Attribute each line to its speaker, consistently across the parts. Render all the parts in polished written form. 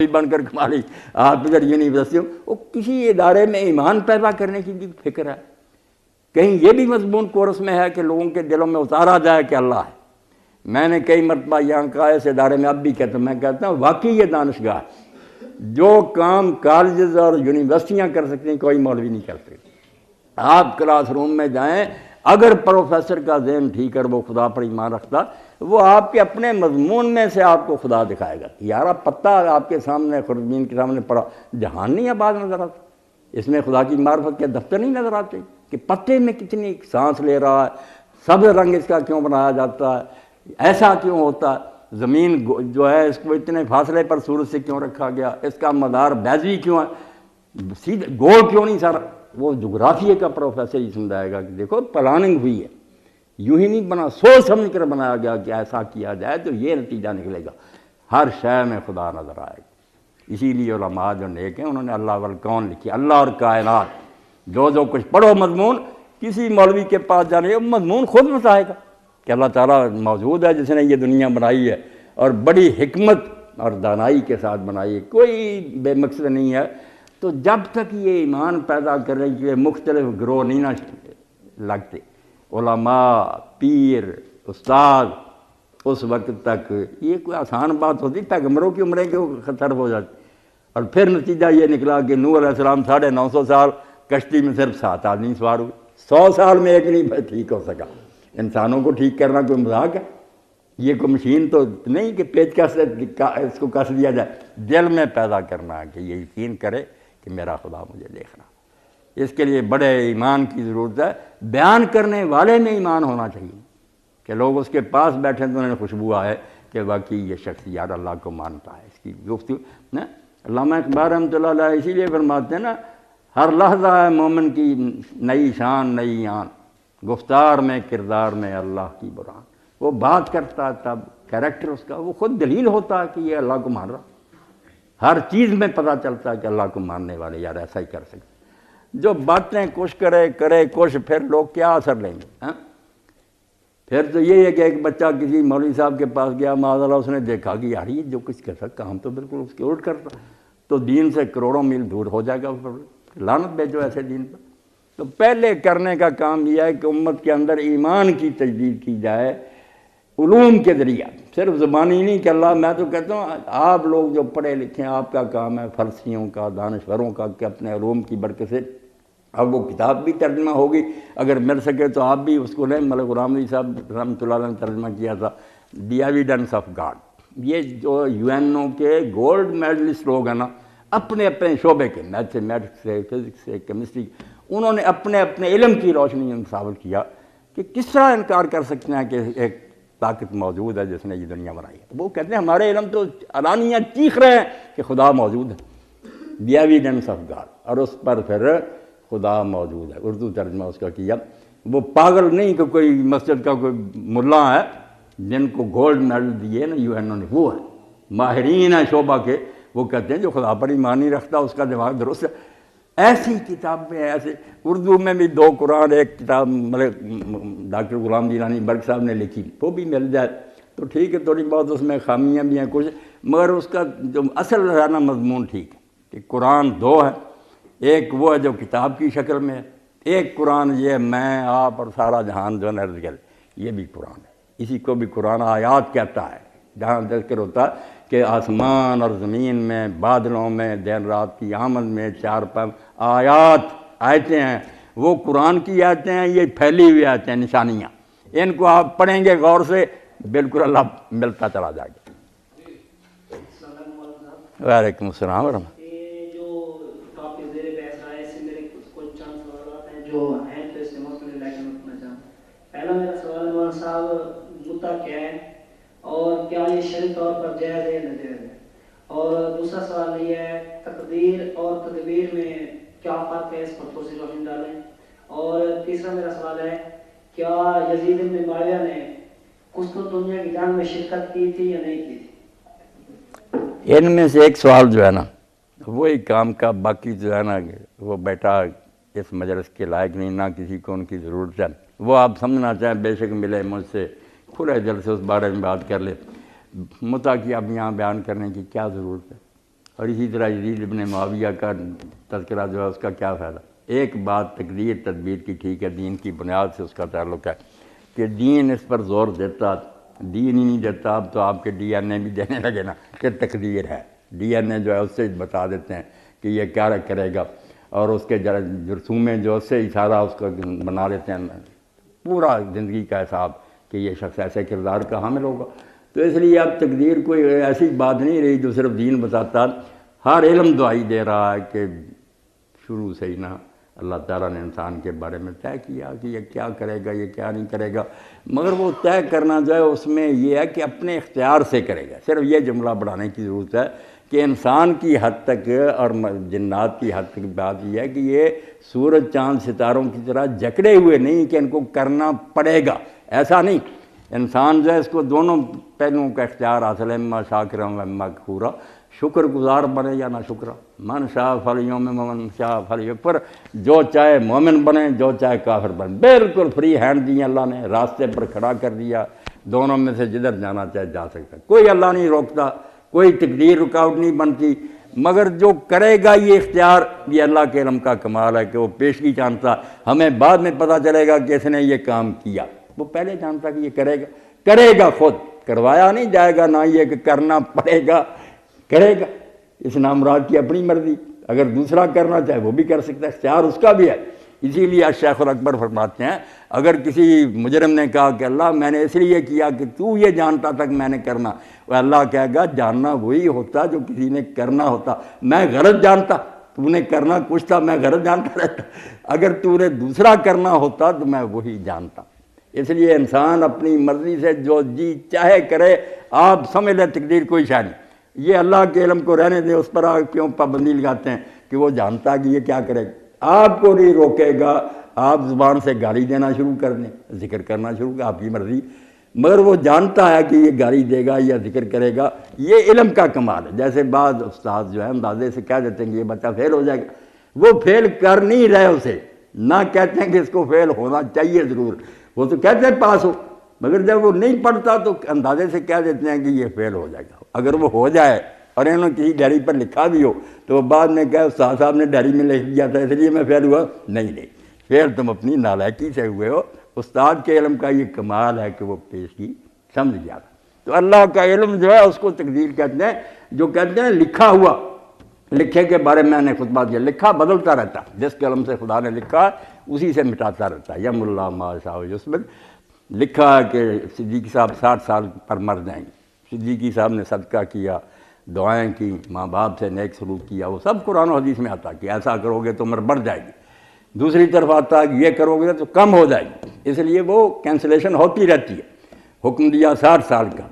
Speaker 1: بن کر کما لی آپ ادھر یونیورسٹیوں، وہ کسی ادارے میں ایمان پیدا کرنے کی بھی فکر ہے، کہیں یہ بھی مضمون کورس میں ہے کہ لوگوں کے دلوں میں اتارا جائے کہ اللہ ہے۔ میں نے کئی مرتبہ یہاں کہا اس ادارے میں اب بھی کہتا ہوں، میں کہتا ہوں واقعی یہ دانشگاہ ہے، جو کام کالجز اور یونیورسٹیاں کر سکتی ہیں کوئی مولوی نہیں کر سکتے۔ آپ کلاس روم میں جائیں، اگر پروفیسر کا ذہن ٹھیک ہے، وہ خدا پر ایمان رکھتا، وہ آپ کے اپنے مضمون میں سے آپ کو خدا دکھائے گا۔ یارہ پتہ آپ کے سامنے خوردبین کے سامنے پڑا، جہان نہیں آباد نظر آتا، اس میں خدا کی معرفت کے دفتر نہیں نظر آتے کہ پتے میں کتنی سانس لے رہا ہے، سبز رنگ اس کا کیوں بنایا جاتا ہے، ایسا کیوں ہوتا ہے، زمین جو ہے اس کو اتنے فاصلے پر سورج سے کیوں رکھا گیا، اس کا مدار بیضوی کیوں ہے، سیدھے گول کیوں نہیں سارا۔ وہ جغرافیے کا پروفیسر ہی سمجھائے گا کہ دیکھو پلاننگ ہوئی ہے، یوں ہی نہیں بنا، سوچ سمجھ کر بنایا گیا کہ ایسا کیا جائے تو یہ نتیجہ نکلے گا، ہر شے میں خدا نظر آئے گا۔ اسی لیے علماء جو نیک ہیں انہوں نے اللہ والکون لکھی، اللہ اور کائنات، جو کچھ پڑھو مضمون، کسی مولوی کے پاس جانے، مضمون خود بتائے گا کہ اللہ تعالیٰ موجود ہے جس نے یہ دنیا بنائی ہے اور بڑی حکمت اور دانائی کے ساتھ بنائی ہے، کوئی بے مقصد نہیں ہے۔ تو جب تک یہ ایمان پیدا کرنے کے لیے مختلف گروہ نہیں نہ لگتے، علماء، پیر، استاد، اس وقت تک یہ کوئی آسان بات ہوتی، پیغمبروں کی عمریں کیوں خطر ہو جاتی۔ اور پھر نتیجہ یہ نکلا کہ نوح علیہ السلام 950 سال کشتی میں صرف 7 آدمی سوار ہوئے، 100 سال میں ایک نہیں ٹھیک ہو سکا۔ انسانوں کو ٹھیک کرنا کوئی مذاق ہے؟ یہ کوئی مشین تو نہیں کہ پیچکس سے اس کو کس دیا جائے، دل میں پیدا کرنا ہے کہ یہ یقین کرے کہ میرا خدا مجھے دیکھ رہا۔ اس کے لیے بڑے ایمان کی ضرورت ہے، بیان کرنے والے میں ایمان ہونا چاہیے کہ لوگ اس کے پاس بیٹھیں تو انہیں خوشبو آئے کہ واقعی یہ شخص یار اللہ کو مانتا ہے۔ اس کی گفتگو نا علامہ اقبال رحمۃ اللہ علیہ اسی لیے فرماتے ہیں نا، ہر لحظہ ہے مومن کی نئی شان نئی آن، گفتار میں کردار میں اللہ کی برہان۔ وہ بات کرتا ہے تب کیریکٹر اس کا وہ خود دلیل ہوتا ہے کہ یہ اللہ کو مان رہا، ہر چیز میں پتہ چلتا ہے کہ اللہ کو ماننے والے یار ایسا ہی کر سکتے۔ جو باتیں کچھ کرے کچھ، پھر لوگ کیا اثر لیں گے؟ ہاں پھر تو یہ ہے کہ ایک بچہ کسی مولوی صاحب کے پاس گیا، معاذ اللہ، اس نے دیکھا کہ یار یہ جو کچھ کرتا کام تو بالکل اس کے الٹ کرتا، تو دین سے کروڑوں میل دور ہو جائے گا، لعنت بھیجو ایسے دین پر۔ تو پہلے کرنے کا کام یہ ہے کہ امت کے اندر ایمان کی تجدید کی جائے علوم کے ذریعہ، صرف زبانی نہیں کہ اللہ، میں تو کہتا ہوں آپ لوگ جو پڑھے لکھے ہیں آپ کا کام ہے فلسفیوں کا، دانشوروں کا، کہ اپنے علوم کی برکت سے اب وہ کتاب بھی ترجمہ ہوگی، اگر مل سکے تو آپ بھی اس کو لیں۔ ملک غلام علی صاحب رحمۃ اللہ علیہ نے ترجمہ کیا تھا، دی ایویڈنس آف گاڈ۔ یہ جو UN کے گولڈ میڈلسٹ لوگ ہیں نا، اپنے اپنے شعبے کے، میتھمیٹکس سے، فزکس سے، کیمسٹری، انہوں نے اپنے اپنے علم کی روشنی میں ثابت کیا کہ کس طرح انکار کر سکتے ہیں کہ ایک طاقت موجود ہے جس نے یہ دنیا بنائی ہے۔ وہ کہتے ہیں ہمارے علم تو علانیہ چیخ رہے ہیں کہ خدا موجود ہے، دی ایویڈنس آف گاڈ، اور اس پر پھر خدا موجود ہے، اردو ترجمہ اس کا کیا۔ وہ پاگل نہیں کہ کوئی مسجد کا کوئی ملا ہے جن کو گولڈ میڈل دیے نا UN نے، وہ ہے ماہرین ہیں شعبہ کے، وہ کہتے ہیں جو خدا پر ایمان نہیں رکھتا اس کا دماغ درست ہے۔ ایسی کتابیں ایسے اردو میں بھی 2 قرآن، ایک کتاب ڈاکٹر غلام جیلانی برق صاحب نے لکھی، وہ بھی مل جائے تو ٹھیک ہے، تھوڑی بہت اس میں خامیاں بھی ہیں کچھ، مگر اس کا جو اصل رہنا مضمون ٹھیک ہے کہ قرآن 2 ہے، ایک وہ ہے جو کتاب کی شکل میں ہے، ایک قرآن یہ میں آپ اور سارا جہان جو نرد گل، یہ بھی قرآن ہے۔ اسی کو بھی قرآن آیات کہتا ہے، جہاں ذکر ہوتا ہے کہ آسمان اور زمین میں، بادلوں میں، دن رات کی آمد میں، 4 آیات، آیتیں ہیں، وہ قرآن کی آیتیں ہیں، یہ پھیلی ہوئی آیتیں، نشانیاں، ان کو آپ پڑھیں گے غور سے بالکل اللہ ملتا چلا جائے گا۔ وعلیکم السلام ورحمۃ۔
Speaker 2: جو ہیں تو اس سے مختلف لیکن رکھنا چاہوں۔ پہلا میرا سوال ہے مولانا صاحب، مدعا کیا ہے اور کیا یہ شرعی طور پر جائز ہے یا ناجائز ہے؟ اور دوسرا سوال یہ ہے تقدیر اور تدبیر میں کیا فرق ہے، اس پر تھوڑی سی روشنی ڈالیں۔ اور تیسرا میرا سوال ہے کیا یزید بن معاویہ نے قسطنطنیہ کی جنگ میں شرکت کی تھی یا نہیں کی تھی؟
Speaker 1: ان میں سے ایک سوال جو ہے نا وہی کام کا، باقی جو ہے نا وہ بیٹا اس مجلس کے لائق نہیں، نہ کسی کو ان کی ضرورت ہے، وہ آپ سمجھنا چاہیں بے شک ملے مجھ سے کھلے دل سے اس بارے میں بات کر لے، مدعا کی اب یہاں بیان کرنے کی کیا ضرورت ہے؟ اور اسی طرح یزید ابن معاویہ کا تذکرہ جو ہے اس کا کیا فائدہ؟ ایک بات تقدیر تدبیر کی ٹھیک ہے، دین کی بنیاد سے اس کا تعلق ہے کہ دین اس پر زور دیتا، دین ہی نہیں دیتا، اب تو آپ کے ڈی این اے بھی دینے لگے نا کہ تقدیر ہے، ڈی این اے جو ہے اس سے بتا دیتے ہیں کہ یہ کیا کرے گا، اور اس کے جرثومیں جو اس سے اشارہ اس کو بنا دیتے ہیں پورا زندگی کا حساب کہ یہ شخص ایسے کردار کا حامل ہوگا۔ تو اس لیے اب تقدیر کوئی ایسی بات نہیں رہی جو صرف دین بتاتا، ہر علم دعائی دے رہا ہے کہ شروع سے ہی نا اللہ تعالیٰ نے انسان کے بارے میں طے کیا کہ یہ کیا کرے گا، یہ کیا نہیں کرے گا، مگر وہ طے کرنا جو ہے اس میں یہ ہے کہ اپنے اختیار سے کرے گا۔ صرف یہ جملہ بڑھانے کی ضرورت ہے کہ انسان کی حد تک اور جنات کی حد تک بات یہ ہے کہ یہ سورج چاند ستاروں کی طرح جکڑے ہوئے نہیں کہ ان کو کرنا پڑے گا، ایسا نہیں۔ انسان جو ہے اس کو دونوں پہلوؤں کا اختیار حاصل ہے، اما شاکرا و اما کفورا، شکر گزار بنے یا نہ شکرا، من شاء فلیؤمن ومن شاء فلیکفر، جو چاہے مومن بنے جو چاہے کافر بنے، بالکل فری ہینڈ دی اللہ نے، راستے پر کھڑا کر دیا، دونوں میں سے جدھر جانا چاہے جا سکتا، کوئی اللہ نہیں روکتا، کوئی تقدیر رکاوٹ نہیں بنتی، مگر جو کرے گا یہ اختیار، یہ اللہ کے علم کا کمال ہے کہ وہ پیشگی جانتا، ہمیں بعد میں پتہ چلے گا کہ اس نے یہ کام کیا، وہ پہلے جانتا کہ یہ کرے گا خود، کروایا نہیں جائے گا، نہ یہ کہ کرنا پڑے گا، کرے گا۔ اس نامراد کی اپنی مرضی، اگر دوسرا کرنا چاہے وہ بھی کر سکتا ہے، اختیار اس کا بھی ہے۔ اسی لیے شیخ الاکبر فرماتے ہیں اگر کسی مجرم نے کہا کہ اللہ میں نے اس لیے کیا کہ تو یہ جانتا تھا کہ میں نے کرنا، وہ اللہ کہے گا جاننا وہی ہوتا جو کسی نے کرنا ہوتا، میں غلط جانتا، تو نے کرنا کچھ تھا، میں غلط جانتا رہتا، اگر تو نے دوسرا کرنا ہوتا تو میں وہی جانتا۔ اس لیے انسان اپنی مرضی سے جو جی چاہے کرے، آپ سمجھ لیں تقدیر کوئی شے نہیں، یہ اللہ کے علم کو رہنے دیں، اس پر آپ کیوں پابندی لگاتے ہیں کہ وہ جانتا کہ یہ کیا کرے گا، آپ کو نہیں روکے گا، آپ زبان سے گالی دینا شروع کر دیں، ذکر کرنا شروع کر، آپ کی مرضی، مگر وہ جانتا ہے کہ یہ گالی دے گا یا ذکر کرے گا، یہ علم کا کمال ہے۔ جیسے بعض استاد جو ہے اندازے سے کہہ دیتے ہیں کہ یہ بچہ فیل ہو جائے گا، وہ فیل کر نہیں رہے اسے، نہ کہتے ہیں کہ اس کو فیل ہونا چاہیے ضرور، وہ تو کہتے ہیں پاس ہو، مگر جب وہ نہیں پڑھتا تو اندازے سے کہہ دیتے ہیں کہ یہ فیل ہو جائے گا۔ اگر وہ ہو جائے اور انہوں نے کسی ڈائری پر لکھا بھی ہو تو وہ بعد میں کہے استاد صاحب نے ڈائری میں لکھ دیا تھا اس لیے میں فیل ہوا، نہیں، فیل تم اپنی نالائکی سے ہوئے ہو، استاد کے علم کا یہ کمال ہے کہ وہ پیشگی سمجھ گیا تھا۔ تو اللہ کا علم جو ہے اس کو تقدیر کہتے ہیں، جو کہتے ہیں لکھا ہوا، لکھے کے بارے میں نے خطبہ دیا، لکھا بدلتا رہتا، جس کے علم سے خدا نے لکھا اسی سے مٹاتا رہتا ہے، یم اللہ ما یشاء یثبت۔ لکھا ہے کہ صدیقی صاحب 60 سال پر مر جائیں گے، صدیقی صاحب نے صدقہ کیا، دعائیں کی، ماں باپ سے نیک سلوک کیا، وہ سب قرآن و حدیث میں آتا کہ ایسا کرو گے تو عمر بڑھ جائے گی، دوسری طرف آتا کہ یہ کرو گے تو کم ہو جائے گی، اس لیے وہ کینسلیشن ہوتی رہتی ہے۔ حکم دیا 60 سال کا،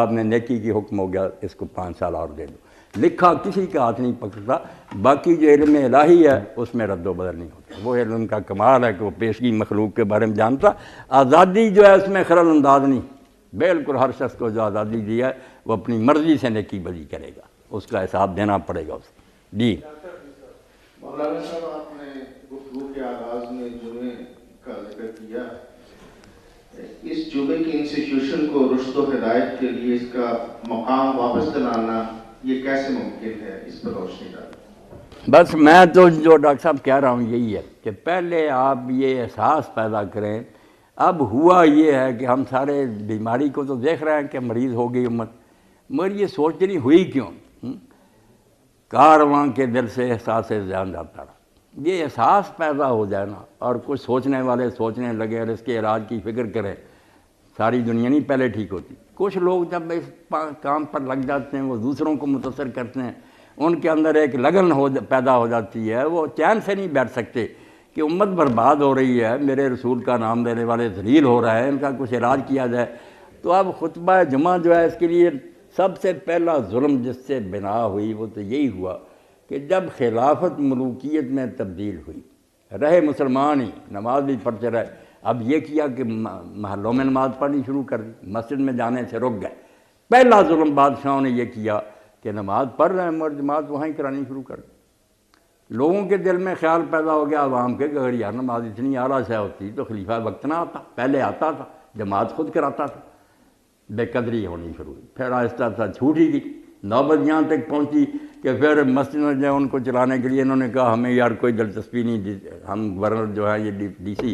Speaker 1: آپ نے نیکی کی حکم ہو گیا اس کو 5 سال اور دے دو، لکھا کسی کا ہاتھ نہیں پکڑتا، باقی جو علم الہی ہے اس میں رد و بدل نہیں ہوتا، وہ علم کا کمال ہے کہ وہ پیشگی مخلوق کے بارے میں جانتا۔ آزادی جو ہے اس میں خلل انداز نہیں، بالکل ہر شخص کو جو آزادی دی ہے وہ اپنی مرضی سے نیکی بدی کرے گا، اس کا حساب دینا پڑے گا اسے۔ جی
Speaker 3: مولانا صاحب، آپ نے گفتگو کے آغاز میں جمعے کا ذکر کیا، اس جمعے کی انسٹیٹیوشن کو رشد و ہدایت کے لیے اس کا مقام واپس دلانا یہ کیسے ممکن ہے، اس پر روشنی ڈالیں۔
Speaker 1: بس میں تو جو ڈاکٹر صاحب کہہ رہا ہوں یہی ہے کہ پہلے آپ یہ احساس پیدا کریں۔ اب ہوا یہ ہے کہ ہم سارے بیماری کو تو دیکھ رہے ہیں کہ مریض ہو گئی امت، مگر یہ سوچنی ہوئی کیوں؟ کارواں کے دل سے احساس زیان جاتا رہا، یہ احساس پیدا ہو جائے نا، اور کچھ سوچنے والے سوچنے لگے اور اس کے علاج کی فکر کریں، ساری دنیا نہیں پہلے ٹھیک ہوتی۔ کچھ لوگ جب اس کام پر لگ جاتے ہیں وہ دوسروں کو متاثر کرتے ہیں، ان کے اندر ایک لگن پیدا ہو جاتی ہے، وہ چین سے نہیں بیٹھ سکتے کہ امت برباد ہو رہی ہے، میرے رسول کا نام لینے والے ذلیل ہو رہا ہے، ان کا کچھ علاج کیا جائے۔ تو اب خطبہ جمعہ جو ہے اس کے لیے سب سے پہلا ظلم جس سے بنا ہوئی وہ تو یہی ہوا کہ جب خلافت ملوکیت میں تبدیل ہوئی، رہے مسلمان ہی، نماز بھی پڑھتے رہے، اب یہ کیا کہ محلوں میں نماز پڑھنی شروع کر دی، مسجد میں جانے سے رک گئے۔ پہلا ظلم بادشاہوں نے یہ کیا کہ نماز پڑھ رہے ہیں مگر جماعت وہیں کرانی شروع کر دی۔ لوگوں کے دل میں خیال پیدا ہو گیا عوام کے کہ اگر یار نماز اتنی اعلیٰ سے ہوتی تو خلیفہ وقت نہ آتا، پہلے آتا تھا، جماعت خود کراتا تھا۔ بے قدری ہونی شروع ہوئی، پھر آہستہ آہستہ چھوٹ ہی گئی، نوبت یہاں تک پہنچی کہ پھر مسجد میں جو ان کو چلانے کے لیے انہوں نے کہا ہمیں یار کوئی دلچسپی نہیں، ہم گورنر جو ہے یہ ڈی سی